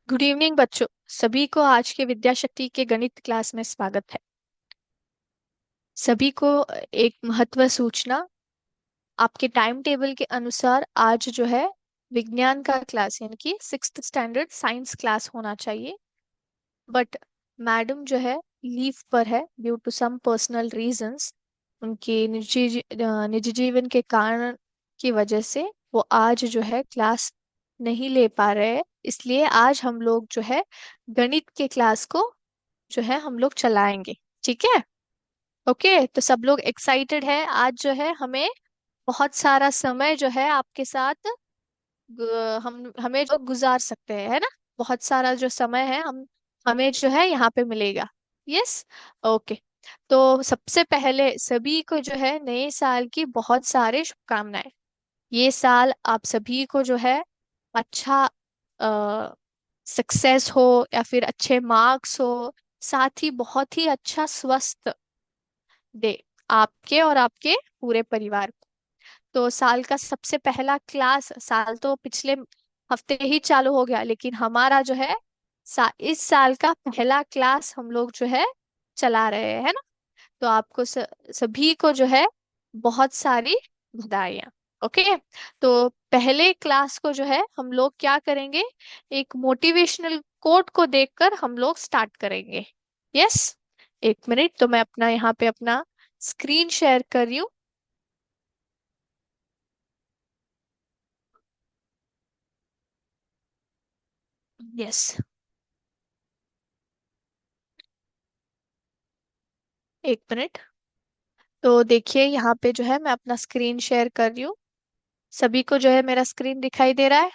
Good evening बच्चों। सभी को आज के विद्या शक्ति के गणित क्लास में स्वागत है। सभी को एक महत्व सूचना। आपके टाइम टेबल के अनुसार आज जो है विज्ञान का क्लास यानी कि सिक्स्थ स्टैंडर्ड साइंस क्लास होना चाहिए। बट मैडम जो है लीव पर है due to some personal reasons. उनके निजी जीवन के कारण की वजह से वो आज जो है क्लास नहीं ले पा रहे हैं। इसलिए आज हम लोग जो है गणित के क्लास को जो है हम लोग चलाएंगे। ठीक है। ओके, तो सब लोग एक्साइटेड है। आज जो है हमें बहुत सारा समय जो है आपके साथ हम हमें जो गुजार सकते हैं, है ना। बहुत सारा जो समय है हम हमें जो है यहाँ पे मिलेगा। यस। ओके। तो सबसे पहले सभी को जो है नए साल की बहुत सारे शुभकामनाएं। ये साल आप सभी को जो है अच्छा सक्सेस हो या फिर अच्छे मार्क्स हो, साथ ही बहुत ही अच्छा स्वस्थ दे आपके और आपके पूरे परिवार को। तो साल का सबसे पहला क्लास, साल तो पिछले हफ्ते ही चालू हो गया, लेकिन हमारा जो है इस साल का पहला क्लास हम लोग जो है चला रहे हैं, है ना। तो आपको सभी को जो है बहुत सारी बधाइयाँ। ओके। तो पहले क्लास को जो है हम लोग क्या करेंगे, एक मोटिवेशनल कोट को देखकर हम लोग स्टार्ट करेंगे। यस। एक मिनट, तो मैं अपना यहाँ पे अपना स्क्रीन शेयर कर रही हूँ। यस। एक मिनट। तो देखिए यहाँ पे जो है मैं अपना स्क्रीन शेयर कर रही हूँ। सभी को जो है मेरा स्क्रीन दिखाई दे रहा है।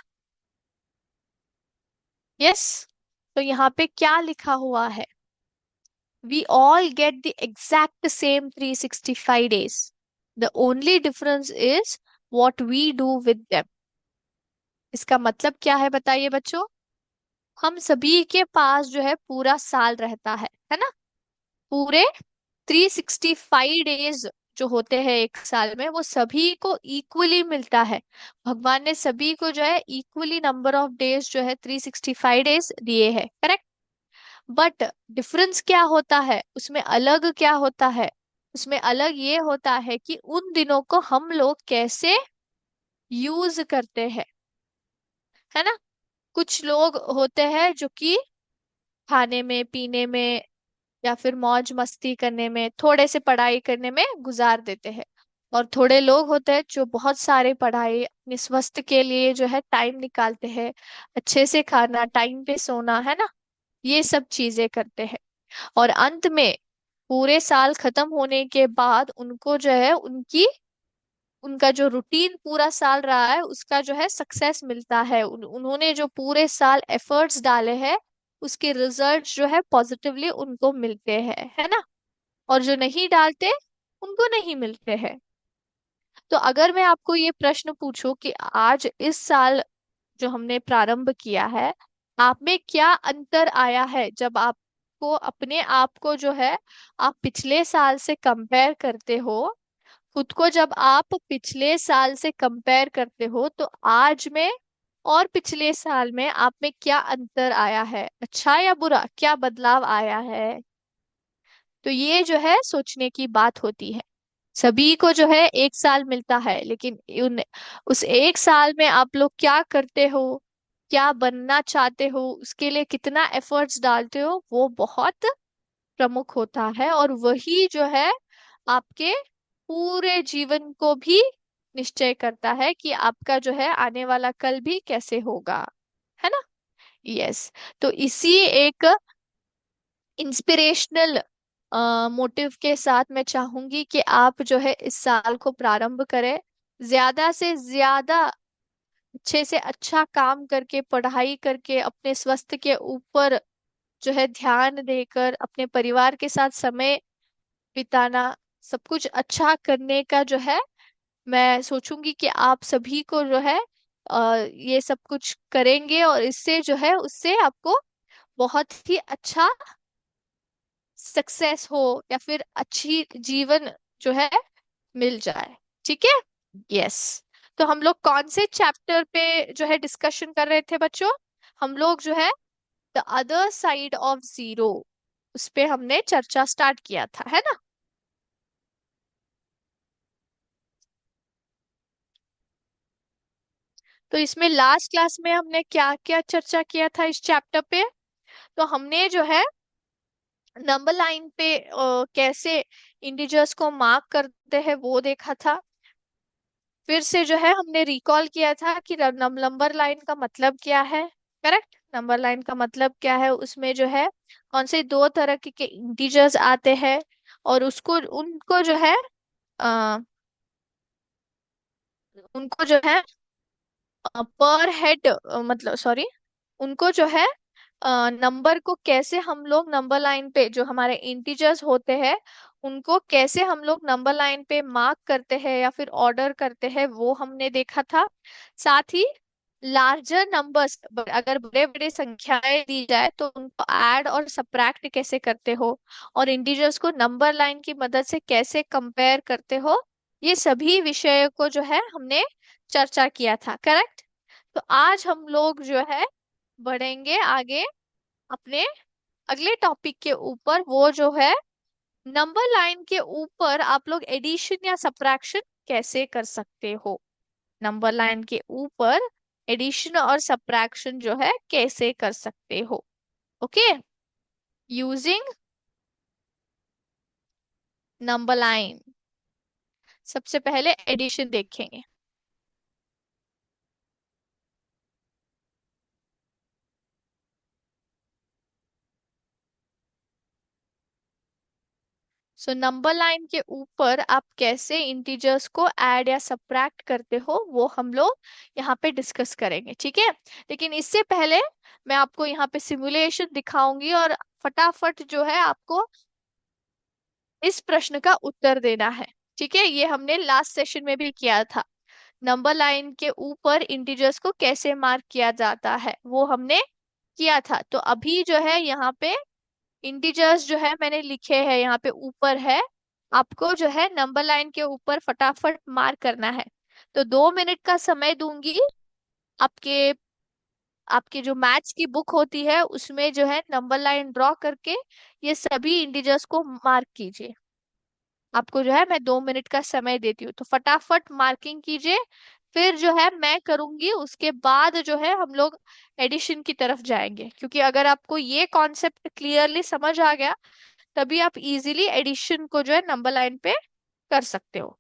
यस। तो यहाँ पे क्या लिखा हुआ है, we all get the exact same 365 days. The only difference is what we do with them. इसका मतलब क्या है बताइए बच्चों। हम सभी के पास जो है पूरा साल रहता है ना। पूरे 365 डेज जो होते हैं एक साल में, वो सभी को इक्वली मिलता है। भगवान ने सभी को जो है इक्वली नंबर ऑफ डेज जो है 365 डेज दिए हैं, करेक्ट। बट डिफरेंस क्या होता है उसमें, अलग क्या होता है उसमें, अलग ये होता है कि उन दिनों को हम लोग कैसे यूज करते हैं, है ना। कुछ लोग होते हैं जो कि खाने में पीने में या फिर मौज मस्ती करने में, थोड़े से पढ़ाई करने में गुजार देते हैं। और थोड़े लोग होते हैं जो बहुत सारे पढ़ाई अपने स्वास्थ्य के लिए जो है टाइम निकालते हैं, अच्छे से खाना, टाइम पे सोना, है ना, ये सब चीजें करते हैं। और अंत में पूरे साल खत्म होने के बाद उनको जो है उनका जो रूटीन पूरा साल रहा है उसका जो है सक्सेस मिलता है। उन्होंने जो पूरे साल एफर्ट्स डाले हैं उसके रिजल्ट जो है पॉजिटिवली उनको मिलते हैं, है ना। और जो नहीं डालते उनको नहीं मिलते हैं। तो अगर मैं आपको ये प्रश्न पूछूं कि आज इस साल जो हमने प्रारंभ किया है, आप में क्या अंतर आया है जब आपको अपने आप को जो है आप पिछले साल से कंपेयर करते हो, खुद को जब आप पिछले साल से कंपेयर करते हो, तो आज में और पिछले साल में आप में क्या अंतर आया है, अच्छा या बुरा, क्या बदलाव आया है। तो ये जो है सोचने की बात होती है। सभी को जो है एक साल मिलता है, लेकिन उस एक साल में आप लोग क्या करते हो, क्या बनना चाहते हो, उसके लिए कितना एफर्ट्स डालते हो, वो बहुत प्रमुख होता है। और वही जो है आपके पूरे जीवन को भी निश्चय करता है कि आपका जो है आने वाला कल भी कैसे होगा, है ना। यस। तो इसी एक इंस्पिरेशनल मोटिव के साथ मैं चाहूंगी कि आप जो है इस साल को प्रारंभ करें, ज्यादा से ज्यादा अच्छे से अच्छा काम करके, पढ़ाई करके, अपने स्वास्थ्य के ऊपर जो है ध्यान देकर, अपने परिवार के साथ समय बिताना, सब कुछ अच्छा करने का जो है मैं सोचूंगी कि आप सभी को जो है ये सब कुछ करेंगे, और इससे जो है उससे आपको बहुत ही अच्छा सक्सेस हो या फिर अच्छी जीवन जो है मिल जाए। ठीक है। यस। तो हम लोग कौन से चैप्टर पे जो है डिस्कशन कर रहे थे बच्चों। हम लोग जो है the other side of zero, उस पे हमने चर्चा स्टार्ट किया था, है ना। तो इसमें लास्ट क्लास में हमने क्या क्या चर्चा किया था इस चैप्टर पे। तो हमने जो है नंबर लाइन पे कैसे इंटीजर्स को मार्क करते हैं वो देखा था। फिर से जो है हमने रिकॉल किया था कि नंबर लाइन का मतलब क्या है। करेक्ट, नंबर लाइन का मतलब क्या है, उसमें जो है कौन से दो तरह के इंटीजर्स आते हैं, और उसको उनको जो है अ, उनको जो है पर हेड, मतलब सॉरी, उनको जो है नंबर को कैसे हम लोग नंबर लाइन पे जो हमारे इंटीजर्स होते हैं उनको कैसे हम लोग नंबर लाइन पे मार्क करते हैं या फिर ऑर्डर करते हैं वो हमने देखा था। साथ ही लार्जर नंबर्स, अगर बड़े बड़े संख्याएं दी जाए तो उनको ऐड और सब्ट्रैक्ट कैसे करते हो, और इंटीजर्स को नंबर लाइन की मदद से कैसे कंपेयर करते हो, ये सभी विषयों को जो है हमने चर्चा किया था। करेक्ट। तो आज हम लोग जो है बढ़ेंगे आगे अपने अगले टॉपिक के ऊपर, वो जो है नंबर लाइन के ऊपर आप लोग एडिशन या सब्ट्रैक्शन कैसे कर सकते हो। नंबर लाइन के ऊपर एडिशन और सब्ट्रैक्शन जो है कैसे कर सकते हो। Okay, using number line. सबसे पहले एडिशन देखेंगे। सो नंबर लाइन के ऊपर आप कैसे इंटीजर्स को ऐड या सब्ट्रैक्ट करते हो वो हम लोग यहाँ पे डिस्कस करेंगे, ठीक है। लेकिन इससे पहले मैं आपको यहाँ पे सिमुलेशन दिखाऊंगी, और फटाफट जो है आपको इस प्रश्न का उत्तर देना है। ठीक है, ये हमने लास्ट सेशन में भी किया था। नंबर लाइन के ऊपर इंटीजर्स को कैसे मार्क किया जाता है वो हमने किया था। तो अभी जो है यहाँ पे इंटीजर्स जो है मैंने लिखे हैं यहाँ पे ऊपर है, आपको जो है नंबर लाइन के ऊपर फटाफट मार्क करना है। तो 2 मिनट का समय दूंगी। आपके आपके जो मैथ्स की बुक होती है उसमें जो है नंबर लाइन ड्रॉ करके ये सभी इंटीजर्स को मार्क कीजिए। आपको जो है मैं 2 मिनट का समय देती हूँ, तो फटाफट मार्किंग कीजिए। फिर जो है मैं करूंगी, उसके बाद जो है हम लोग एडिशन की तरफ जाएंगे, क्योंकि अगर आपको ये कॉन्सेप्ट क्लियरली समझ आ गया तभी आप इजीली एडिशन को जो है नंबर लाइन पे कर सकते हो।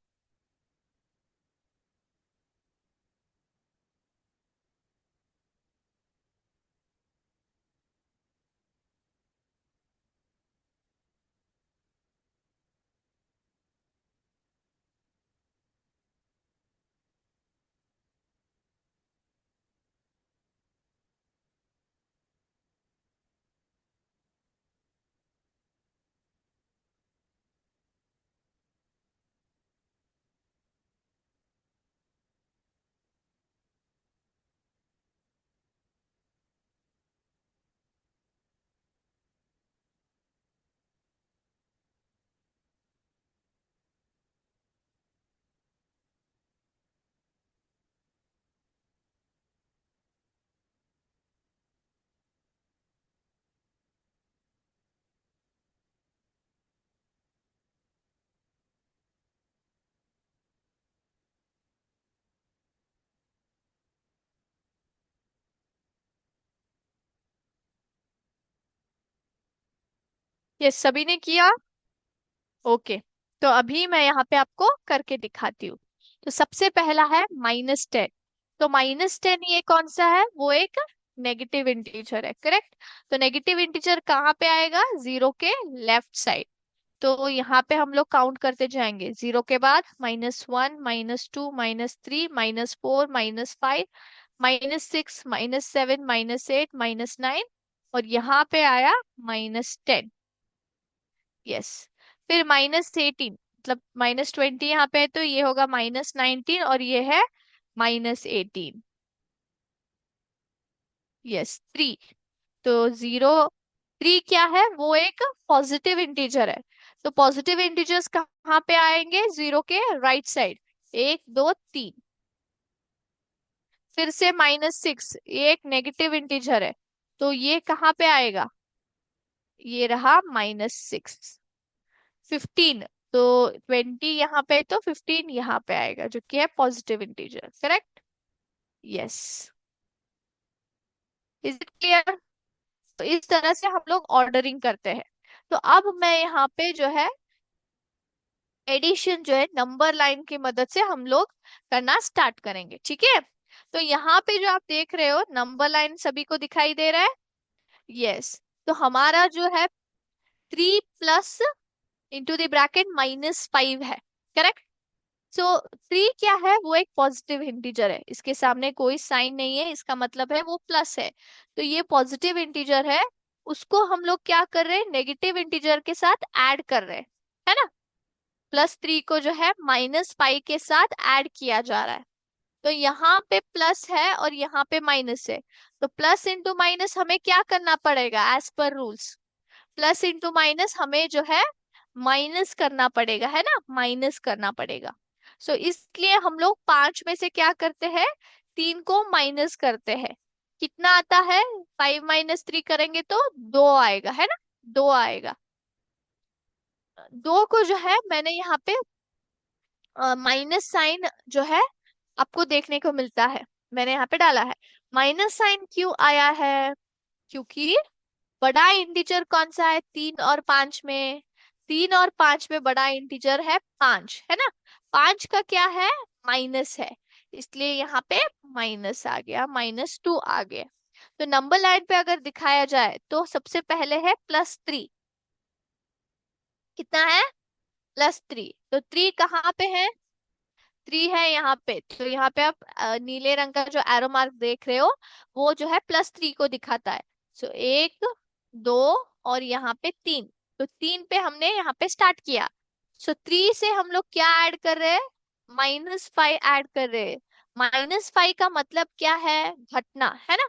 ये सभी ने किया। ओके, तो अभी मैं यहाँ पे आपको करके दिखाती हूँ। तो सबसे पहला है -10। तो -10 ये कौन सा है, वो एक नेगेटिव इंटीजर है। करेक्ट। तो नेगेटिव इंटीजर कहाँ पे आएगा, जीरो के लेफ्ट साइड। तो यहाँ पे हम लोग काउंट करते जाएंगे, जीरो के बाद -1, -2, -3, -4, -5, -6, -7, -8, -9, और यहाँ पे आया -10। यस। फिर -18, मतलब -20 यहाँ पे है, तो ये होगा -19, और ये है -18। यस, 3। तो 3 क्या है, वो एक पॉजिटिव इंटीजर है। तो पॉजिटिव इंटीजर्स कहाँ पे आएंगे, जीरो के राइट साइड, 1, 2, 3। फिर से -6, ये एक नेगेटिव इंटीजर है, तो ये कहाँ पे आएगा? ये रहा -6। 15, तो 20 यहाँ पे, तो 15 यहाँ पे आएगा, जो कि है positive integer. Correct? Yes. Is it clear? तो इस तरह से हम लोग ऑर्डरिंग करते हैं। तो अब मैं यहाँ पे जो है एडिशन जो है नंबर लाइन की मदद से हम लोग करना स्टार्ट करेंगे। ठीक है? तो यहाँ पे जो आप देख रहे हो नंबर लाइन सभी को दिखाई दे रहा है? यस। तो हमारा जो है 3 प्लस इंटू द ब्रैकेट -5 है। करेक्ट? सो 3 क्या है? वो एक पॉजिटिव इंटीजर है, इसके सामने कोई साइन नहीं है, इसका मतलब है वो प्लस है। तो ये पॉजिटिव इंटीजर है, उसको हम लोग क्या कर रहे हैं? नेगेटिव इंटीजर के साथ ऐड कर रहे हैं, है ना? +3 को जो है -5 के साथ ऐड किया जा रहा है। तो यहाँ पे प्लस है और यहाँ पे माइनस है, तो प्लस इंटू माइनस हमें क्या करना पड़ेगा as per rules? Plus into minus हमें जो है माइनस करना पड़ेगा, है ना? माइनस करना पड़ेगा। सो इसलिए हम लोग 5 में से क्या करते हैं? 3 को माइनस करते हैं। कितना आता है? 5 - 3 करेंगे तो 2 आएगा, है ना? 2 आएगा। 2 को जो है मैंने यहाँ पे माइनस साइन जो है आपको देखने को मिलता है, मैंने यहाँ पे डाला है। माइनस साइन क्यों आया है? क्योंकि बड़ा इंटीजर कौन सा है 3 और 5 में? 3 और 5 में बड़ा इंटीजर है 5, है ना? 5 का क्या है? माइनस है, इसलिए यहाँ पे माइनस आ गया, -2 आ गया। तो नंबर लाइन पे अगर दिखाया जाए तो सबसे पहले है +3। कितना है? +3। तो 3 कहाँ पे है? 3 है यहाँ पे। तो यहाँ पे आप नीले रंग का जो एरो मार्क देख रहे हो वो जो है +3 को दिखाता है। सो 1, 2 और यहाँ पे 3। तो 3 पे हमने यहाँ पे स्टार्ट किया। सो 3 से हम लोग क्या ऐड कर रहे हैं? -5 ऐड कर रहे हैं। -5 का मतलब क्या है? घटना, है ना?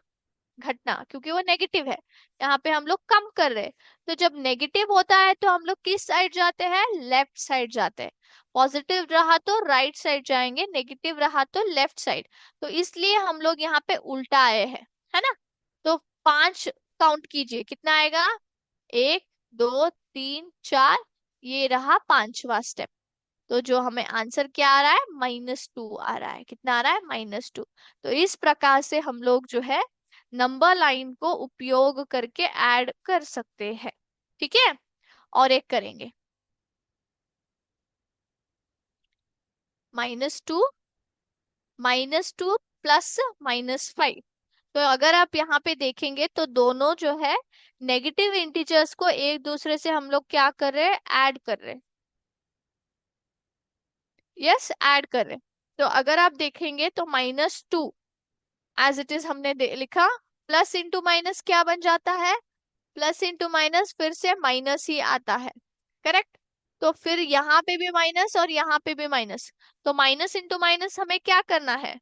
घटना, क्योंकि वो नेगेटिव है। यहाँ पे हम लोग कम कर रहे हैं। तो जब नेगेटिव होता है तो हम लोग किस साइड जाते हैं? लेफ्ट साइड जाते हैं। पॉजिटिव रहा तो राइट साइड जाएंगे, नेगेटिव रहा तो लेफ्ट साइड। तो इसलिए हम लोग यहाँ पे उल्टा आए हैं, है ना? तो 5 काउंट कीजिए, कितना आएगा? 1, 2, 3, 4। ये रहा पांचवा स्टेप। तो जो हमें आंसर क्या आ रहा है? -2 आ रहा है। कितना आ रहा है? -2। तो इस प्रकार से हम लोग जो है नंबर लाइन को उपयोग करके ऐड कर सकते हैं। ठीक है? और एक करेंगे, -2, -2 प्लस -5। तो अगर आप यहाँ पे देखेंगे तो दोनों जो है नेगेटिव इंटीजर्स को एक दूसरे से हम लोग क्या कर रहे हैं? ऐड कर रहे हैं। यस, ऐड कर रहे हैं। तो अगर आप देखेंगे तो -2 एज इट इज हमने लिखा, प्लस इंटू माइनस क्या बन जाता है? प्लस इंटू माइनस फिर से माइनस ही आता है। करेक्ट? तो फिर यहाँ पे भी माइनस और यहाँ पे भी माइनस। तो माइनस इंटू माइनस हमें क्या करना है?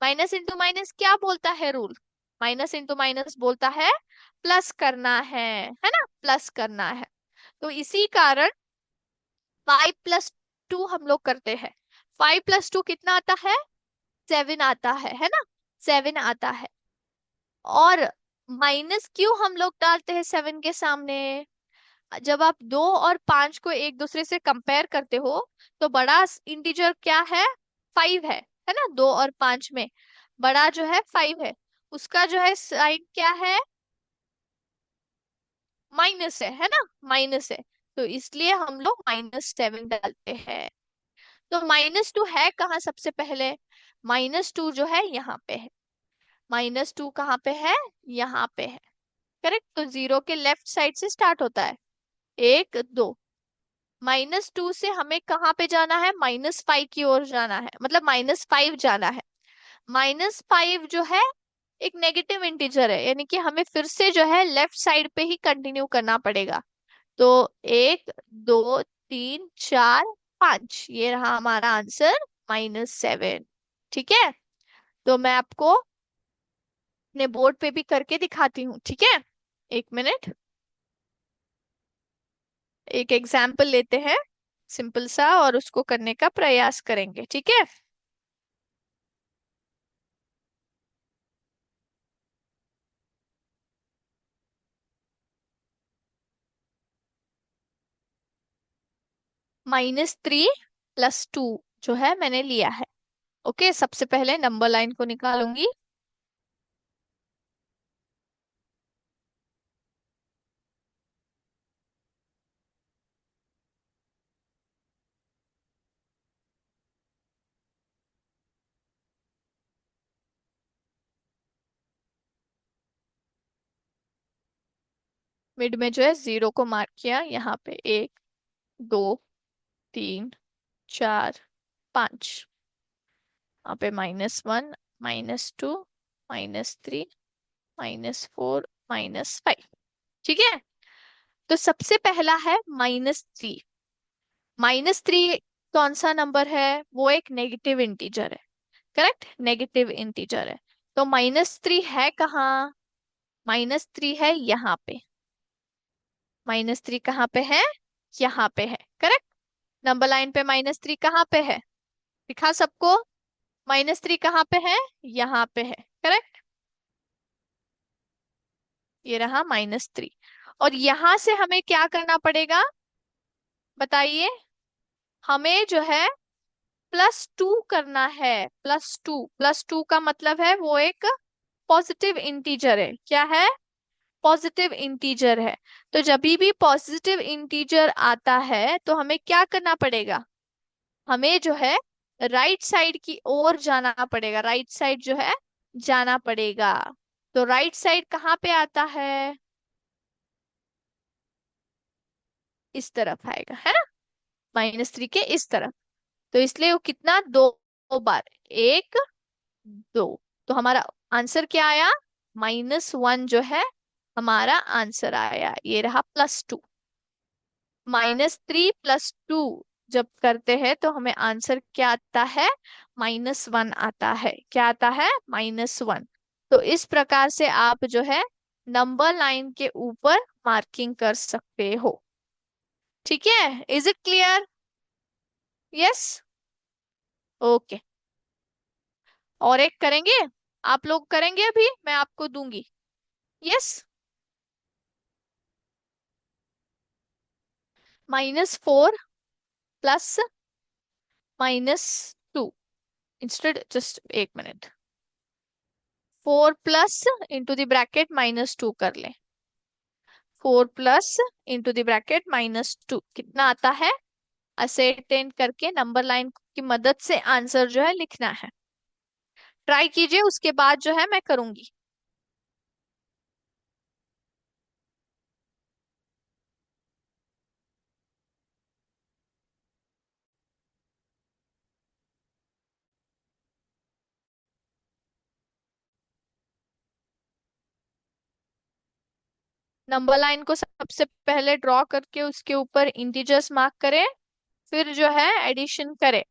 माइनस इंटू माइनस क्या बोलता है रूल? माइनस इंटू माइनस बोलता है प्लस करना है ना? प्लस करना है। तो इसी कारण 5 + 2 हम लोग करते हैं। 5 + 2 कितना आता है? 7 आता है ना? 7 आता है। और माइनस क्यों हम लोग डालते हैं 7 के सामने? जब आप 2 और 5 को एक दूसरे से कंपेयर करते हो तो बड़ा इंटीजर क्या है? 5 है ना? 2 और 5 में बड़ा जो है 5 है, उसका जो है साइन क्या है? माइनस है ना? माइनस है। तो इसलिए हम लोग -7 डालते हैं। तो -2 है कहाँ सबसे पहले? -2 जो है यहाँ पे है। -2 कहाँ पे है? यहाँ पे है। करेक्ट? तो 0 के लेफ्ट साइड से स्टार्ट होता है। 1, 2। -2 से हमें कहाँ पे जाना है? -5 की ओर जाना है, मतलब -5 जाना है। -5 जो है एक नेगेटिव इंटीजर है, यानी कि हमें फिर से जो है लेफ्ट साइड पे ही कंटिन्यू करना पड़ेगा। तो 1, 2, 3, 4, 5, ये रहा हमारा आंसर -7। ठीक है? तो मैं आपको अपने बोर्ड पे भी करके दिखाती हूँ। ठीक है? एक मिनट, एक एग्जाम्पल लेते हैं सिंपल सा और उसको करने का प्रयास करेंगे। ठीक है? -3 + 2 जो है मैंने लिया है। ओके, सबसे पहले नंबर लाइन को निकालूंगी। मिड में जो है जीरो को मार्क किया, यहाँ पे 1, 2, 3, 4, 5। यहाँ पे -1, -2, -3, -4, -5। ठीक है। तो सबसे पहला है -3। -3 कौन सा नंबर है? वो एक नेगेटिव इंटीजर है। करेक्ट, नेगेटिव इंटीजर है। तो -3 है कहाँ? -3 है यहाँ पे। -3 कहाँ पे है? यहाँ पे है। करेक्ट। नंबर लाइन पे -3 कहाँ पे है? दिखा सबको? -3 कहाँ पे है? यहाँ पे है। करेक्ट। ये रहा -3। और यहां से हमें क्या करना पड़ेगा? बताइए। हमें जो है +2 करना है। +2 का मतलब है वो एक पॉजिटिव इंटीजर है। क्या है? पॉजिटिव इंटीजर है। तो जब भी पॉजिटिव इंटीजर आता है तो हमें क्या करना पड़ेगा? हमें जो है राइट साइड की ओर जाना पड़ेगा। राइट साइड जो है जाना पड़ेगा। तो राइट साइड कहाँ पे आता है? इस तरफ आएगा, है ना? -3 के इस तरफ। तो इसलिए वो कितना, दो बार, 1, 2। तो हमारा आंसर क्या आया? -1 जो है हमारा आंसर आया। ये रहा +2। -3 + 2 जब करते हैं तो हमें आंसर क्या आता है? -1 आता है। क्या आता है? -1। तो इस प्रकार से आप जो है नंबर लाइन के ऊपर मार्किंग कर सकते हो। ठीक है, is it clear? Yes. Okay. और एक करेंगे? आप लोग करेंगे अभी, मैं आपको दूंगी। यस। -4 प्लस -2। इंस्टेड, जस्ट एक minute. 4 plus into the bracket -2 कर ले। 4 प्लस इंटू द ब्रैकेट -2 कितना आता है? असेंड करके नंबर लाइन की मदद से आंसर जो है लिखना है। ट्राई कीजिए, उसके बाद जो है मैं करूंगी। नंबर लाइन को सबसे पहले ड्रॉ करके उसके ऊपर इंटीजर्स मार्क करें, फिर जो है एडिशन करें।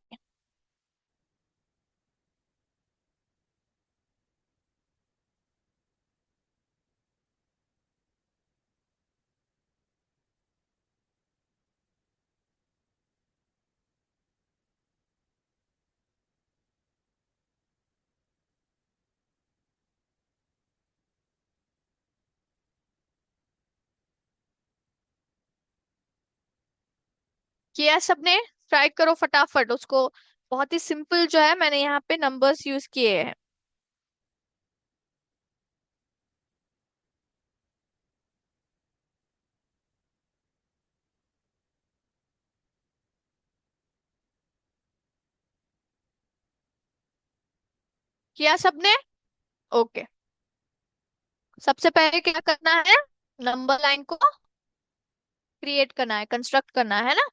किया सबने? ट्राई करो फटाफट उसको। बहुत ही सिंपल जो है मैंने यहाँ पे नंबर्स यूज किए हैं। किया सबने? ओके। सबसे पहले क्या करना है? नंबर लाइन को क्रिएट करना है, कंस्ट्रक्ट करना है ना?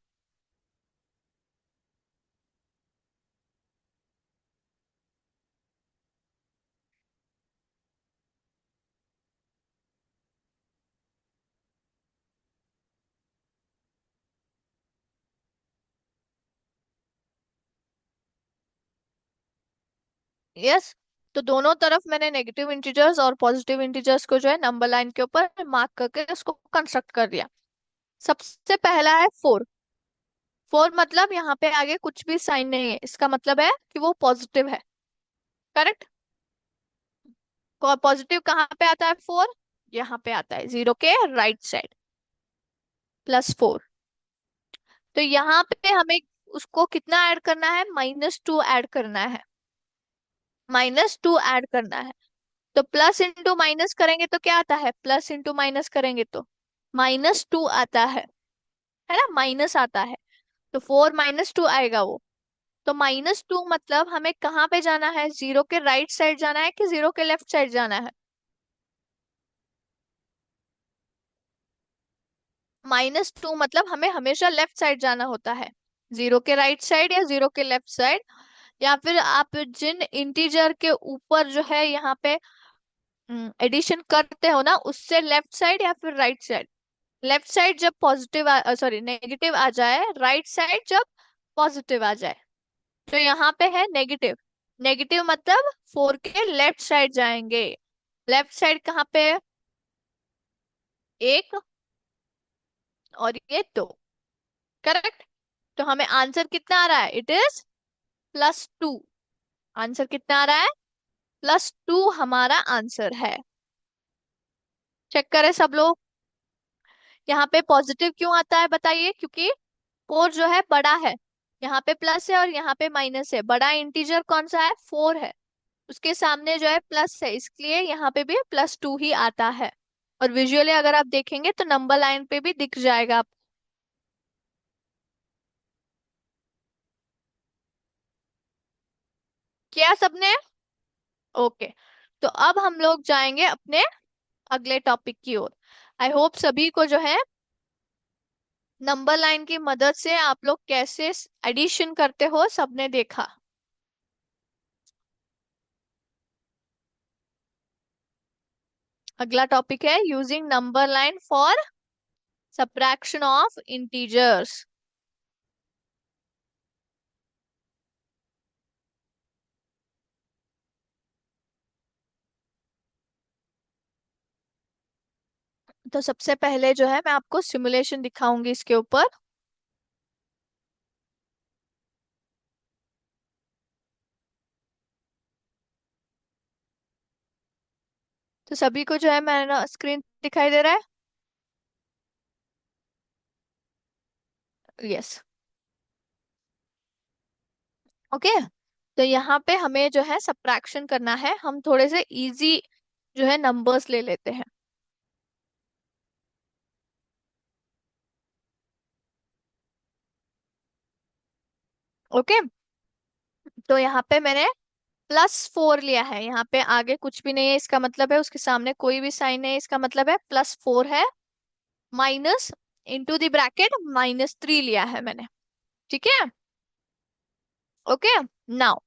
यस। तो दोनों तरफ मैंने नेगेटिव इंटीजर्स और पॉजिटिव इंटीजर्स को जो है नंबर लाइन के ऊपर मार्क करके उसको कंस्ट्रक्ट कर दिया। सबसे पहला है 4। 4 मतलब यहाँ पे आगे कुछ भी साइन नहीं है, इसका मतलब है कि वो पॉजिटिव है। करेक्ट। पॉजिटिव कहाँ पे आता है? 4 यहाँ पे आता है, जीरो के राइट साइड। +4। तो यहाँ पे हमें उसको कितना ऐड करना है, -2 ऐड करना है, -2 ऐड करना है। तो प्लस इंटू माइनस करेंगे तो क्या आता है, प्लस इंटू माइनस करेंगे तो -2 आता है ना, माइनस आता है। तो 4 - 2 आएगा वो। तो -2 मतलब हमें कहाँ पे जाना है, जीरो के राइट साइड जाना है कि जीरो के लेफ्ट साइड जाना है। -2 मतलब हमें हमेशा लेफ्ट साइड जाना होता है, जीरो के राइट साइड या जीरो के लेफ्ट साइड। या फिर आप जिन इंटीजर के ऊपर जो है यहाँ पे एडिशन करते हो ना, उससे लेफ्ट साइड या फिर राइट साइड। लेफ्ट साइड जब पॉजिटिव सॉरी नेगेटिव आ जाए, राइट साइड जब पॉजिटिव आ जाए। तो यहाँ पे है नेगेटिव। नेगेटिव मतलब 4 के लेफ्ट साइड जाएंगे। लेफ्ट साइड कहाँ पे, एक और ये दो, करेक्ट। तो हमें आंसर कितना आ रहा है, इट इज +2। आंसर कितना आ रहा है, +2 हमारा आंसर है। चेक करें सब लोग। यहाँ पे पॉजिटिव क्यों आता है बताइए, क्योंकि 4 जो है बड़ा है, यहाँ पे प्लस है और यहाँ पे माइनस है। बड़ा इंटीजर कौन सा है, 4 है, उसके सामने जो है प्लस है, इसलिए यहाँ पे भी +2 ही आता है। और विजुअली अगर आप देखेंगे तो नंबर लाइन पे भी दिख जाएगा आप। किया सबने, ओके। तो अब हम लोग जाएंगे अपने अगले टॉपिक की ओर। आई होप सभी को जो है नंबर लाइन की मदद से आप लोग कैसे एडिशन करते हो सबने देखा। अगला टॉपिक है using number line for subtraction of integers. तो सबसे पहले जो है मैं आपको सिमुलेशन दिखाऊंगी इसके ऊपर। तो सभी को जो है मेरा स्क्रीन दिखाई दे रहा है, यस, ओके। तो यहाँ पे हमें जो है सब्ट्रैक्शन करना है, हम थोड़े से इजी जो है नंबर्स ले लेते हैं, ओके। तो यहाँ पे मैंने +4 लिया है, यहाँ पे आगे कुछ भी नहीं है, इसका मतलब है उसके सामने कोई भी साइन नहीं है, इसका मतलब है +4 है। माइनस इंटू द ब्रैकेट -3 लिया है मैंने, ठीक है, ओके। नाउ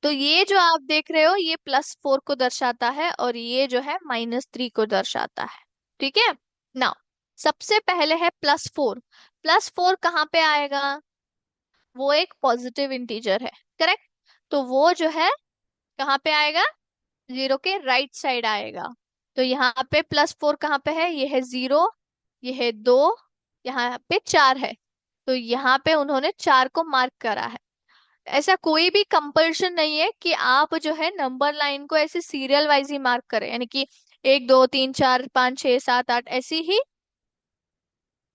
तो ये जो आप देख रहे हो ये +4 को दर्शाता है और ये जो है -3 को दर्शाता है, ठीक है। नाउ सबसे पहले है +4। +4 कहाँ पे आएगा, वो एक पॉजिटिव इंटीजर है, करेक्ट। तो वो जो है कहाँ पे आएगा, जीरो के राइट साइड आएगा। तो यहाँ पे +4 कहाँ पे है, ये है 0, ये है 2, यहाँ पे 4 है। तो यहाँ पे उन्होंने 4 को मार्क करा है। ऐसा कोई भी कंपल्शन नहीं है कि आप जो है नंबर लाइन को ऐसे सीरियल वाइज ही मार्क करें, यानी कि 1 2 3 4 5 6 7 8 ऐसी ही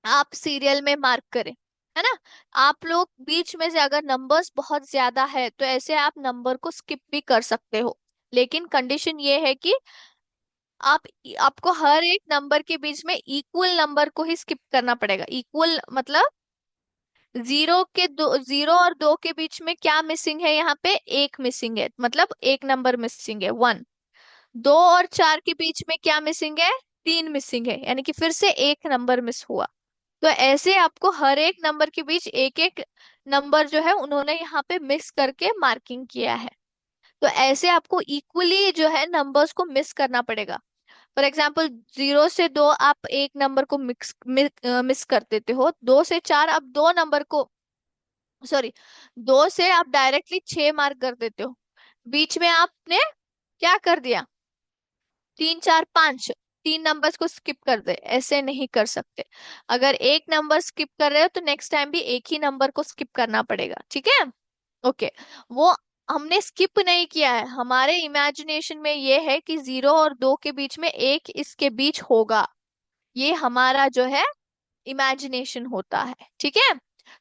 आप सीरियल में मार्क करें, है ना। आप लोग बीच में से अगर नंबर्स बहुत ज्यादा है तो ऐसे आप नंबर को स्किप भी कर सकते हो। लेकिन कंडीशन ये है कि आप आपको हर एक नंबर के बीच में इक्वल नंबर को ही स्किप करना पड़ेगा। इक्वल मतलब जीरो और दो के बीच में क्या मिसिंग है, यहाँ पे एक मिसिंग है, मतलब एक नंबर मिसिंग है, 1। 2 और 4 के बीच में क्या मिसिंग है, 3 मिसिंग है, यानी कि फिर से एक नंबर मिस हुआ। तो ऐसे आपको हर एक नंबर के बीच एक एक नंबर जो है उन्होंने यहाँ पे मिक्स करके मार्किंग किया है। तो ऐसे आपको इक्वली जो है नंबर्स को मिस करना पड़ेगा। फॉर एग्जाम्पल 0 से 2 आप एक नंबर को मिस कर देते हो, 2 से 4 आप दो नंबर को, सॉरी, 2 से आप डायरेक्टली 6 मार्क कर देते हो। बीच में आपने क्या कर दिया, 3 4 5 तीन नंबर्स को स्किप कर दे, ऐसे नहीं कर सकते। अगर एक नंबर स्किप कर रहे हो तो नेक्स्ट टाइम भी एक ही नंबर को स्किप करना पड़ेगा, ठीक है, ओके। वो हमने स्किप नहीं किया है, हमारे इमेजिनेशन में ये है कि 0 और 2 के बीच में एक इसके बीच होगा, ये हमारा जो है इमेजिनेशन होता है, ठीक है।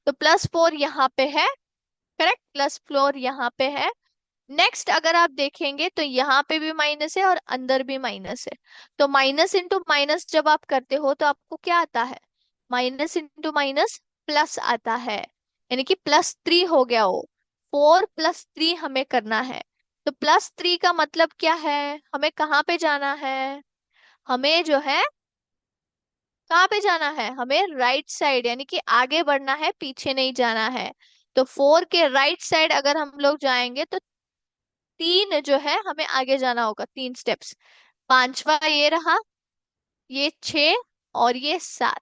तो +4 यहाँ पे है, करेक्ट, +4 यहाँ पे है। नेक्स्ट अगर आप देखेंगे तो यहाँ पे भी माइनस है और अंदर भी माइनस है। तो माइनस इंटू माइनस जब आप करते हो तो आपको क्या आता है, माइनस इंटू माइनस प्लस आता है, यानी कि +3 हो गया वो। 4 + 3 हमें करना है। तो +3 का मतलब क्या है, हमें कहाँ पे जाना है, हमें जो है कहाँ पे जाना है, हमें राइट साइड, यानी कि आगे बढ़ना है, पीछे नहीं जाना है। तो 4 के राइट साइड अगर हम लोग जाएंगे तो 3 जो है हमें आगे जाना होगा, 3 स्टेप्स। पांचवा ये रहा, ये 6 और ये 7।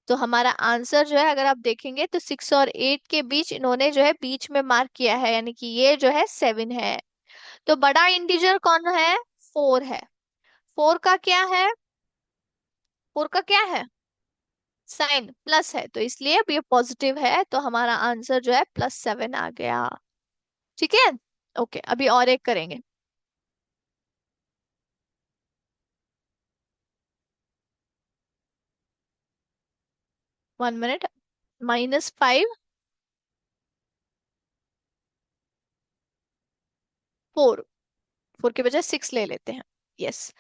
तो हमारा आंसर जो है अगर आप देखेंगे तो 6 और 8 के बीच इन्होंने जो है बीच में मार्क किया है, यानी कि ये जो है 7 है। तो बड़ा इंटीजर कौन है, 4 है। 4 का क्या है, 4 का क्या है, साइन प्लस है, तो इसलिए अब ये पॉजिटिव है, तो हमारा आंसर जो है +7 आ गया, ठीक है। ओके, अभी और एक करेंगे। 1 मिनट। -5, 4, 4 के बजाय 6 ले लेते हैं। Yes,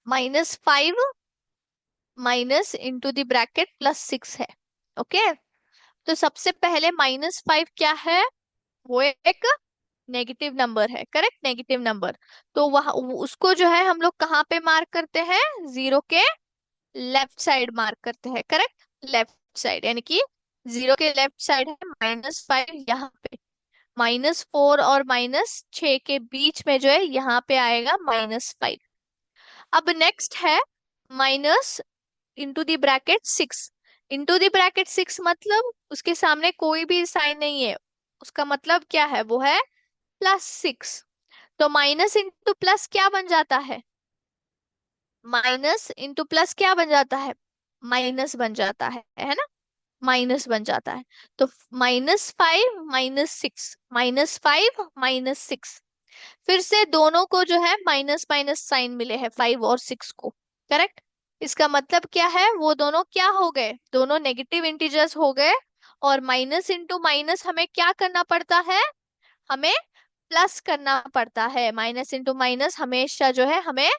-5 minus into the bracket +6 है। ओके, तो सबसे पहले -5 क्या है, वो एक नेगेटिव नंबर है, करेक्ट, नेगेटिव नंबर। तो वह उसको जो है हम लोग कहाँ पे मार्क करते हैं, जीरो के लेफ्ट साइड मार्क करते हैं, करेक्ट, लेफ्ट साइड, यानी कि जीरो के लेफ्ट साइड है -5 यहाँ पे। -4 और -6 के बीच में जो है यहाँ पे आएगा -5। अब नेक्स्ट है minus into the bracket 6। Into the bracket 6 मतलब उसके सामने कोई भी साइन नहीं है, उसका मतलब क्या है, वो है +6। तो माइनस इंटू प्लस क्या बन जाता है, माइनस इंटू प्लस क्या बन जाता है, माइनस बन जाता है ना, माइनस बन जाता है। तो -5 -6, -5 -6, फिर से दोनों को जो है माइनस माइनस साइन मिले हैं 5 और 6 को, करेक्ट। इसका मतलब क्या है, वो दोनों क्या हो गए, दोनों नेगेटिव इंटीजर्स हो गए। और माइनस इंटू माइनस हमें क्या करना पड़ता है, हमें प्लस करना पड़ता है। माइनस इंटू माइनस हमेशा जो है हमें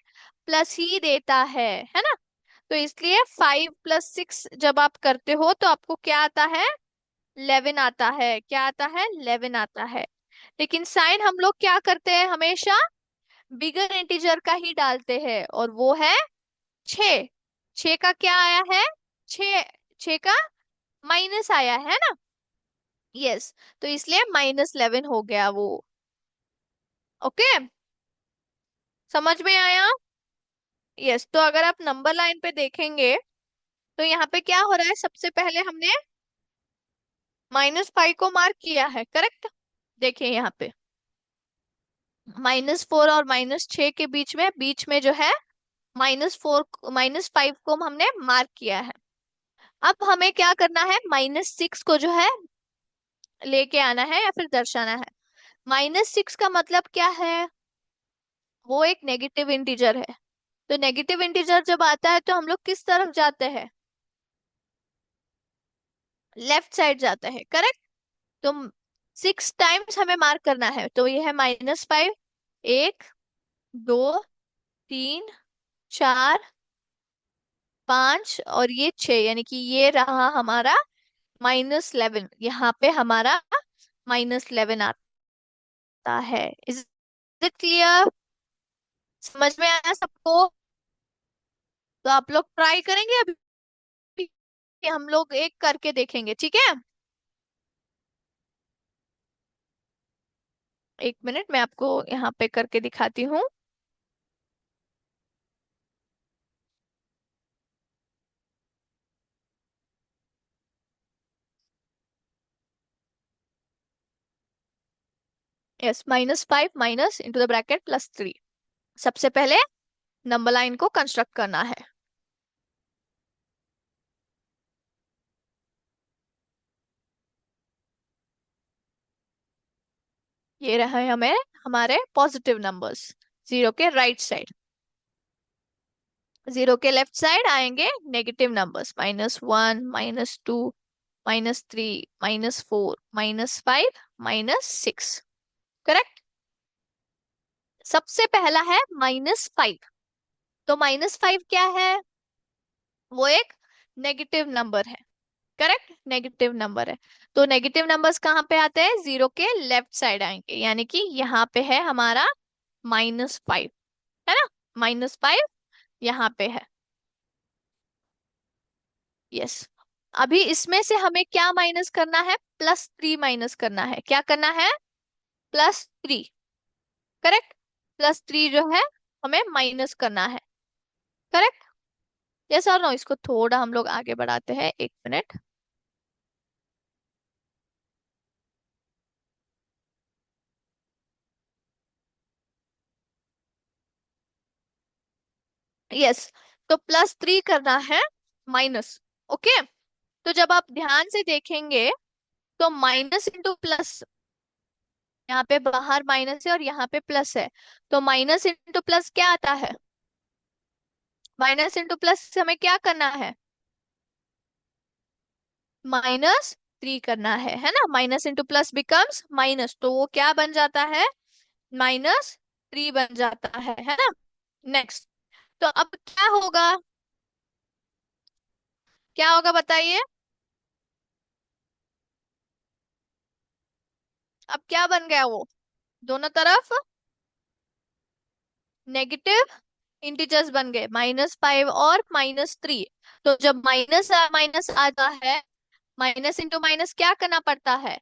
प्लस ही देता है ना। तो इसलिए 5 + 6 जब आप करते हो तो आपको क्या आता है, 11 आता है, क्या आता है, 11 आता है। लेकिन साइन हम लोग क्या करते हैं, हमेशा बिगर इंटीजर का ही डालते हैं, और वो है 6। 6 का क्या आया है, 6, 6 का माइनस आया है ना। यस, तो इसलिए -11 हो गया वो। ओके, समझ में आया। यस, तो अगर आप नंबर लाइन पे देखेंगे तो यहाँ पे क्या हो रहा है, सबसे पहले हमने -5 को मार्क किया है, करेक्ट। देखिए यहाँ पे -4 और -6 के बीच में जो है -4, -5 को हमने मार्क किया है। अब हमें क्या करना है, -6 को जो है लेके आना है या फिर दर्शाना है। -6 का मतलब क्या है, वो एक नेगेटिव इंटीजर है। तो नेगेटिव इंटीजर जब आता है तो हम लोग किस तरफ जाते हैं, लेफ्ट साइड जाते हैं, करेक्ट। तो 6 टाइम्स हमें मार्क करना है, तो ये है -5, 1 2 3 4 5 और ये 6, यानी कि ये रहा हमारा -11, यहाँ पे हमारा -11 आता है। इज इट क्लियर, समझ में आया सबको। तो आप लोग ट्राई करेंगे अभी, हम लोग एक करके देखेंगे, ठीक है। 1 मिनट, मैं आपको यहाँ पे करके दिखाती हूँ। Yes, -5 minus into the bracket +3। सबसे पहले नंबर लाइन को कंस्ट्रक्ट करना है। ये रहे हमें हमारे पॉजिटिव नंबर्स, जीरो के राइट साइड। जीरो के लेफ्ट साइड आएंगे नेगेटिव नंबर्स, -1, -2, -3, -4, -5, -6। करेक्ट। सबसे पहला है -5। तो -5 क्या है? वो एक नेगेटिव नंबर है। करेक्ट, नेगेटिव नंबर है। तो नेगेटिव नंबर्स कहाँ पे आते हैं? जीरो के लेफ्ट साइड आएंगे, यानी कि यहाँ पे है हमारा -5, है ना? -5 यहाँ पे है। यस। अभी इसमें से हमें क्या माइनस करना है? +3 माइनस करना है। क्या करना है? +3। करेक्ट। +3 जो है हमें माइनस करना है। करेक्ट। यस और नो? इसको थोड़ा हम लोग आगे बढ़ाते हैं, 1 मिनट। यस। तो +3 करना है माइनस। ओके। तो जब आप ध्यान से देखेंगे तो माइनस इंटू प्लस, यहाँ पे बाहर माइनस है और यहाँ पे प्लस है, तो माइनस इंटू प्लस क्या आता है? माइनस इंटू प्लस से हमें क्या करना है? -3 करना है ना? Minus into plus becomes minus, तो वो क्या बन जाता है? -3 बन जाता है ना? नेक्स्ट। तो अब क्या होगा? क्या होगा बताइए? अब क्या बन गया वो? दोनों तरफ नेगेटिव इंटीजर्स बन गए, -5 और -3। तो जब माइनस माइनस आता है, माइनस इंटू माइनस क्या करना पड़ता है?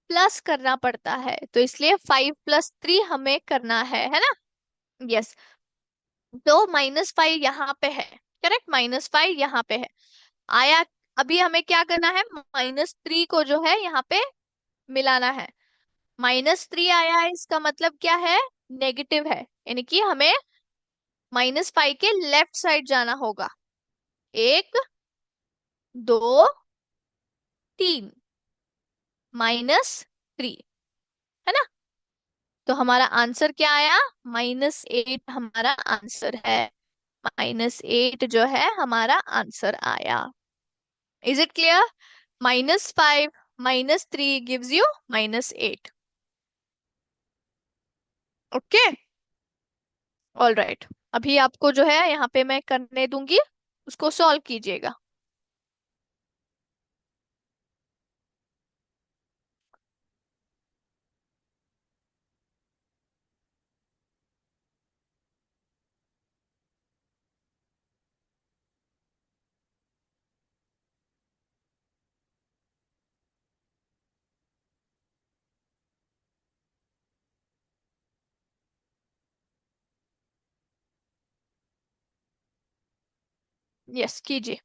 प्लस करना पड़ता है। तो इसलिए 5 + 3 हमें करना है ना? यस। तो -5 यहाँ पे है। करेक्ट, -5 यहाँ पे है। आया। अभी हमें क्या करना है? -3 को जो है यहाँ पे मिलाना है। -3 आया है, इसका मतलब क्या है? नेगेटिव है, यानी कि हमें -5 के लेफ्ट साइड जाना होगा। 1, 2, 3, -3, है ना? तो हमारा आंसर क्या आया? -8 हमारा आंसर है। -8 जो है हमारा आंसर आया। Is it clear? -5 -3 gives you -8। Okay. All right. अभी आपको जो है यहाँ पे मैं करने दूंगी, उसको सॉल्व कीजिएगा। यस, कीजिए।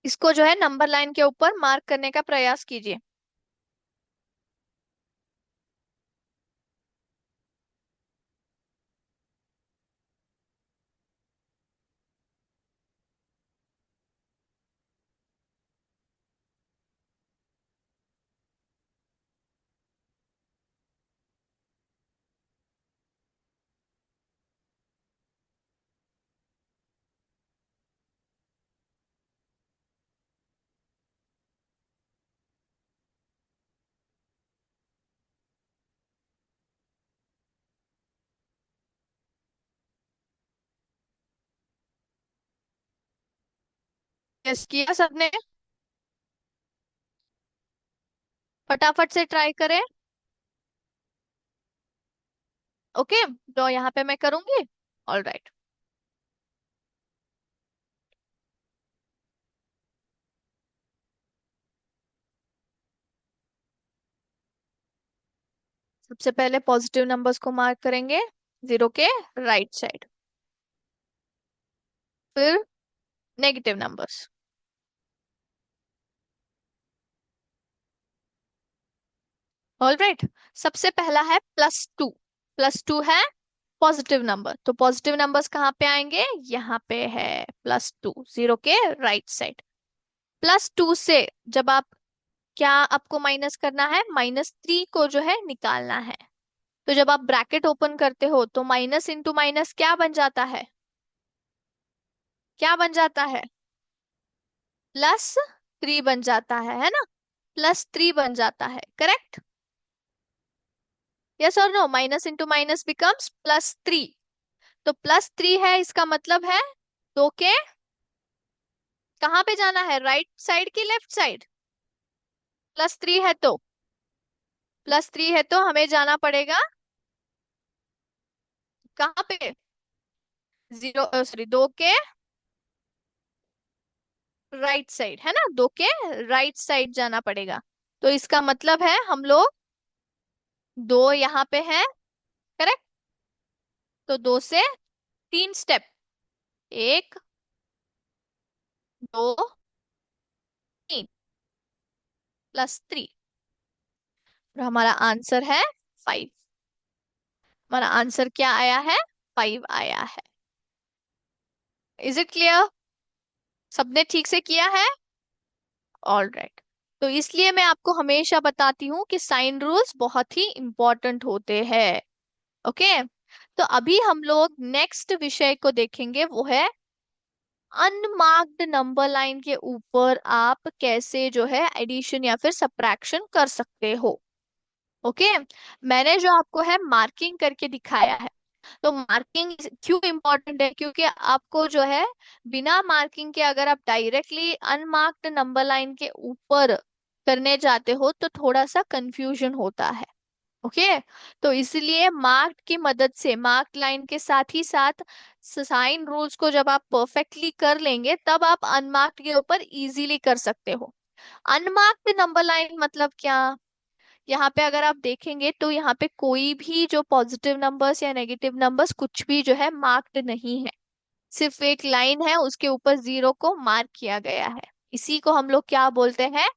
इसको जो है नंबर लाइन के ऊपर मार्क करने का प्रयास कीजिए। यस, किया सबने? फटाफट से ट्राई करें। ओके। तो यहाँ पे मैं करूंगी। All right. सबसे पहले पॉजिटिव नंबर्स को मार्क करेंगे जीरो के राइट साइड, फिर नेगेटिव नंबर्स। All right. सबसे पहला है +2। +2 है पॉजिटिव नंबर, तो पॉजिटिव नंबर्स कहाँ पे आएंगे? यहाँ पे है +2, जीरो के राइट साइड। +2 से जब आप क्या आपको माइनस करना है? -3 को जो है निकालना है। तो जब आप ब्रैकेट ओपन करते हो तो माइनस इंटू माइनस क्या बन जाता है? क्या बन जाता है? +3 बन जाता है ना? +3 बन जाता है, करेक्ट? यस और no? Minus into minus becomes +3। तो +3 है, इसका मतलब है दो के कहाँ पे जाना है? राइट साइड की लेफ्ट साइड? +3 है तो, +3 है तो हमें जाना पड़ेगा कहाँ पे? जीरो, सॉरी, दो के राइट साइड, है ना? दो के राइट साइड जाना पड़ेगा। तो इसका मतलब है हम लोग दो यहाँ पे है, करेक्ट? तो दो से तीन स्टेप, एक, दो, तीन, +3। और हमारा आंसर है 5। हमारा आंसर क्या आया है? 5 आया है। Is it clear? सबने ठीक से किया है? All right. तो इसलिए मैं आपको हमेशा बताती हूँ कि साइन रूल्स बहुत ही इंपॉर्टेंट होते हैं। ओके। तो अभी हम लोग नेक्स्ट विषय को देखेंगे, वो है अनमार्क्ड नंबर लाइन के ऊपर आप कैसे जो है एडिशन या फिर सब्ट्रैक्शन कर सकते हो। ओके। मैंने जो आपको है मार्किंग करके दिखाया है। तो मार्किंग क्यों इम्पोर्टेंट है? क्योंकि आपको जो है बिना मार्किंग के अगर आप डायरेक्टली अनमार्क्ड नंबर लाइन के ऊपर करने जाते हो तो थोड़ा सा कंफ्यूजन होता है। ओके। तो इसलिए मार्क की मदद से, मार्क लाइन के साथ ही साथ साइन रूल्स को जब आप परफेक्टली कर लेंगे तब आप अनमार्क्ड के ऊपर इजीली कर सकते हो। अनमार्क्ड नंबर लाइन मतलब क्या? यहाँ पे अगर आप देखेंगे तो यहाँ पे कोई भी जो पॉजिटिव नंबर्स या नेगेटिव नंबर्स कुछ भी जो है मार्क्ड नहीं है। सिर्फ एक लाइन है, उसके ऊपर 0 को मार्क किया गया है। इसी को हम लोग क्या बोलते हैं?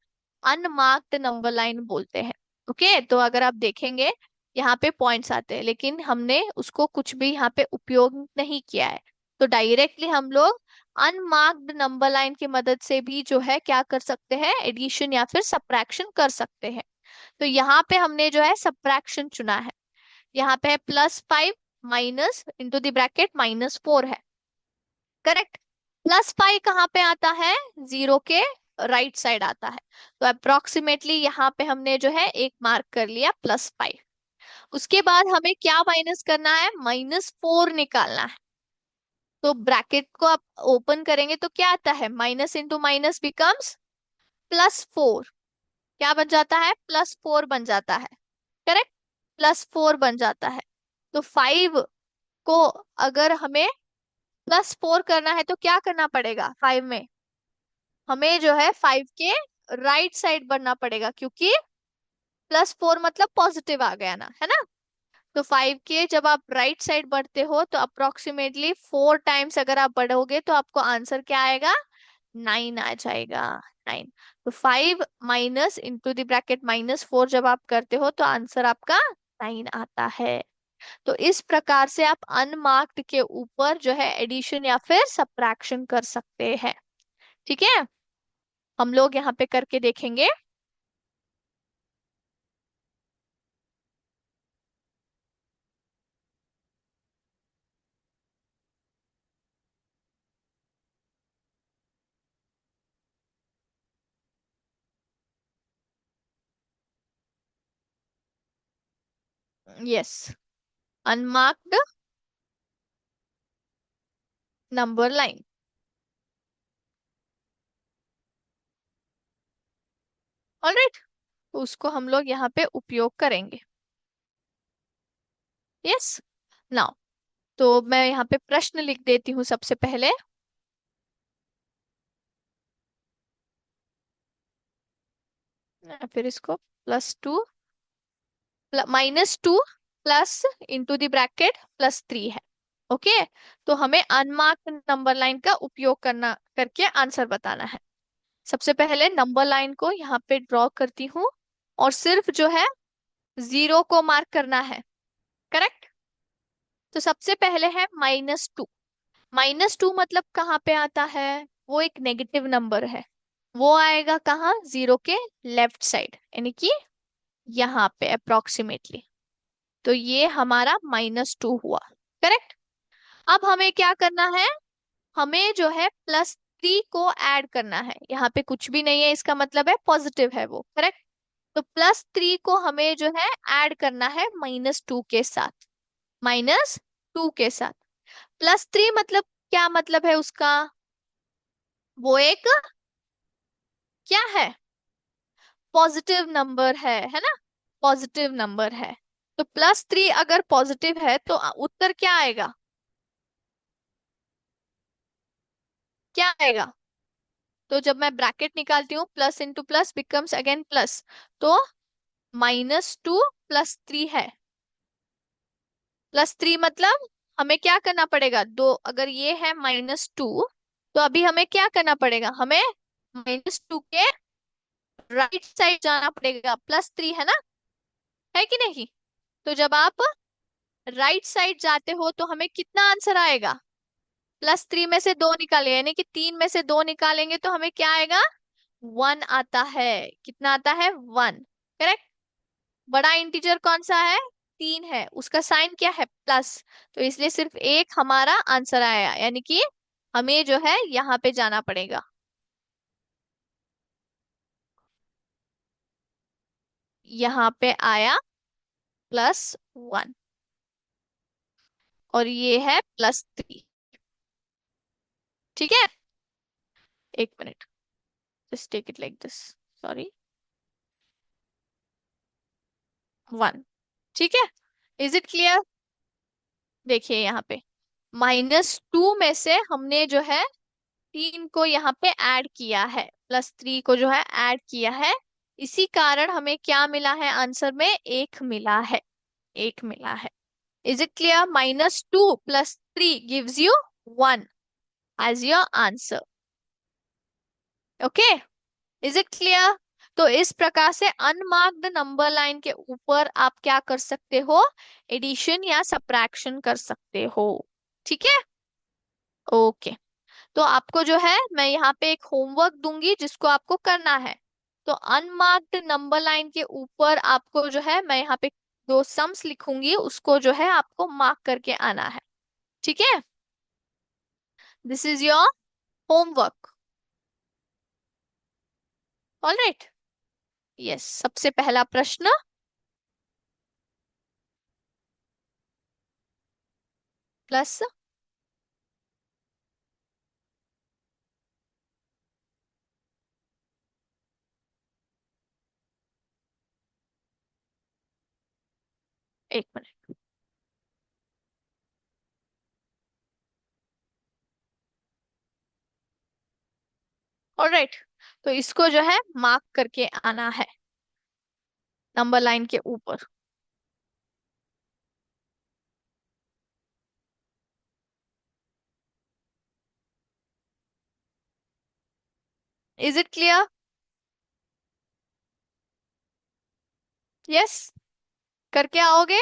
अनमार्क्ड नंबर लाइन बोलते हैं। ओके। तो अगर आप देखेंगे यहाँ पे पॉइंट्स आते हैं लेकिन हमने उसको कुछ भी यहाँ पे उपयोग नहीं किया है। तो डायरेक्टली हम लोग अनमार्क्ड नंबर लाइन की मदद से भी जो है क्या कर सकते हैं? एडिशन या फिर सब्ट्रैक्शन कर सकते हैं। तो यहाँ पे हमने जो है सब्ट्रैक्शन चुना है। यहाँ पे है +5 माइनस इंटू द ब्रैकेट -4 है, करेक्ट? +5 कहाँ पे आता है? 0 के राइट साइड आता है। तो अप्रोक्सीमेटली यहाँ पे हमने जो है एक मार्क कर लिया +5। उसके बाद हमें क्या माइनस करना है? -4 निकालना है। तो ब्रैकेट को आप ओपन करेंगे तो क्या आता है? Minus into minus becomes +4। क्या बन जाता है? +4 बन जाता है, करेक्ट? +4 बन जाता है। तो 5 को अगर हमें +4 करना है तो क्या करना पड़ेगा? 5 में हमें जो है 5 के राइट साइड बढ़ना पड़ेगा, क्योंकि +4 मतलब पॉजिटिव आ गया ना, है ना? तो 5 के जब आप राइट साइड बढ़ते हो तो अप्रोक्सीमेटली 4 टाइम्स अगर आप बढ़ोगे तो आपको आंसर क्या आएगा? 9 आ जाएगा। 9। तो 5 माइनस इंटू द ब्रैकेट -4 जब आप करते हो तो आंसर आपका 9 आता है। तो इस प्रकार से आप अनमार्क्ड के ऊपर जो है एडिशन या फिर सब्ट्रैक्शन कर सकते हैं। ठीक है। हम लोग यहाँ पे करके देखेंगे। Yes. Unmarked number line. Alright. उसको हम लोग यहाँ पे उपयोग करेंगे। यस। नाउ, तो मैं यहाँ पे प्रश्न लिख देती हूँ सबसे पहले। फिर इसको +2 -2 प्लस इंटू द ब्रैकेट +3 है। ओके। तो हमें अनमार्क्ड नंबर लाइन का उपयोग करना करके आंसर बताना है। सबसे पहले नंबर लाइन को यहाँ पे ड्रॉ करती हूँ और सिर्फ जो है 0 को मार्क करना है, करेक्ट? तो सबसे पहले है -2। -2 मतलब कहाँ पे आता है? वो एक नेगेटिव नंबर है। वो आएगा कहाँ, जीरो के लेफ्ट साइड, यानी कि यहाँ पे अप्रोक्सीमेटली। तो ये हमारा -2 हुआ। करेक्ट। अब हमें क्या करना है, हमें जो है +3 को ऐड करना है। यहाँ पे कुछ भी नहीं है, इसका मतलब है पॉजिटिव है वो। करेक्ट। तो +3 को हमें जो है ऐड करना है -2 के साथ, -2 के साथ। +3 मतलब क्या मतलब है उसका, वो एक क्या है, पॉजिटिव नंबर है ना, पॉजिटिव नंबर है। तो +3 अगर पॉजिटिव है तो उत्तर क्या आएगा, क्या आएगा। तो जब मैं ब्रैकेट निकालती हूँ, plus into plus becomes again plus, तो -2 +3 है। +3 मतलब हमें क्या करना पड़ेगा, दो, अगर ये है -2, तो अभी हमें क्या करना पड़ेगा, हमें -2 के राइट साइड जाना पड़ेगा, +3 है ना, है कि नहीं। तो जब आप राइट साइड जाते हो तो हमें कितना आंसर आएगा, +3 में से 2 निकालेंगे, यानी कि 3 में से 2 निकालेंगे तो हमें क्या आएगा, 1 आता है। कितना आता है, 1। करेक्ट। बड़ा इंटीजर कौन सा है, 3 है, उसका साइन क्या है, प्लस। तो इसलिए सिर्फ एक हमारा आंसर आया, यानी कि हमें जो है यहाँ पे जाना पड़ेगा, यहाँ पे आया +1, और ये है +3। ठीक है, एक minute, just take it like this, sorry, 1। ठीक है, इज इट क्लियर। देखिए यहाँ पे -2 में से हमने जो है 3 को यहाँ पे ऐड किया है, +3 को जो है ऐड किया है, इसी कारण हमें क्या मिला है, आंसर में 1 मिला है, 1 मिला है। Is it clear, -2 +3 gives you 1 as your answer. Okay, is it clear. तो इस प्रकार से अनमार्क्ड नंबर लाइन के ऊपर आप क्या कर सकते हो, एडिशन या सब्ट्रैक्शन कर सकते हो। ठीक है, ओके। तो आपको जो है मैं यहाँ पे एक होमवर्क दूंगी जिसको आपको करना है। तो अनमार्क्ड नंबर लाइन के ऊपर आपको जो है मैं यहाँ पे दो सम्स लिखूंगी, उसको जो है आपको मार्क करके आना है। ठीक है, this is your homework. Alright, yes, सबसे पहला प्रश्न, प्लस, एक मिनट, ऑलराइट। तो इसको जो है मार्क करके आना है नंबर लाइन के ऊपर। इज इट क्लियर, यस, करके आओगे,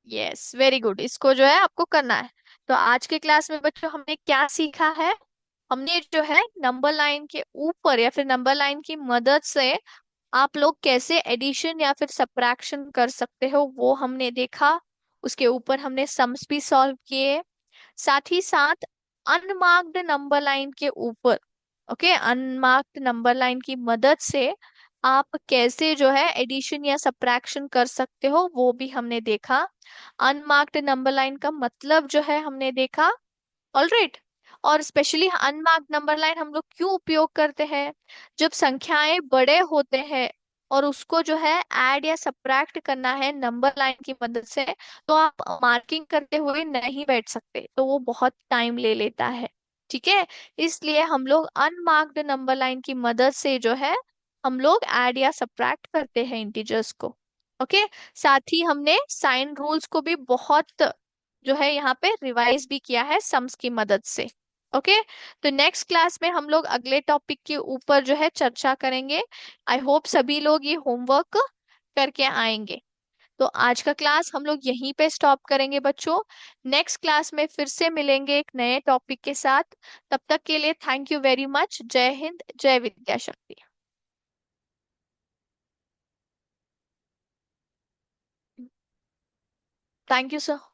यस, वेरी गुड, इसको जो है आपको करना है। तो आज के क्लास में बच्चों हमने क्या सीखा है, हमने जो है नंबर लाइन के ऊपर या फिर नंबर लाइन की मदद से आप लोग कैसे एडिशन या फिर सब्ट्रैक्शन कर सकते हो वो हमने देखा। उसके ऊपर हमने सम्स भी सॉल्व किए, साथ ही साथ अनमार्क्ड नंबर लाइन के ऊपर, ओके, अनमार्क्ड नंबर लाइन की मदद से आप कैसे जो है एडिशन या सब्ट्रैक्शन कर सकते हो वो भी हमने देखा। अनमार्क्ड नंबर लाइन का मतलब जो है हमने देखा। ऑलराइट। और स्पेशली अनमार्क्ड नंबर लाइन हम लोग क्यों उपयोग करते हैं, जब संख्याएं बड़े होते हैं और उसको जो है ऐड या सब्ट्रैक्ट करना है नंबर लाइन की मदद से, तो आप मार्किंग करते हुए नहीं बैठ सकते, तो वो बहुत टाइम ले लेता है। ठीक है, इसलिए हम लोग अनमार्क्ड नंबर लाइन की मदद से जो है हम लोग ऐड या सब्ट्रैक्ट करते हैं इंटीजर्स को। ओके, साथ ही हमने साइन रूल्स को भी बहुत जो है यहाँ पे रिवाइज भी किया है सम्स की मदद से। ओके, तो नेक्स्ट क्लास में हम लोग अगले टॉपिक के ऊपर जो है चर्चा करेंगे। आई होप सभी लोग ये होमवर्क करके आएंगे। तो आज का क्लास हम लोग यहीं पे स्टॉप करेंगे बच्चों। नेक्स्ट क्लास में फिर से मिलेंगे एक नए टॉपिक के साथ। तब तक के लिए थैंक यू वेरी मच। जय हिंद, जय विद्या शक्ति। Thank you sir.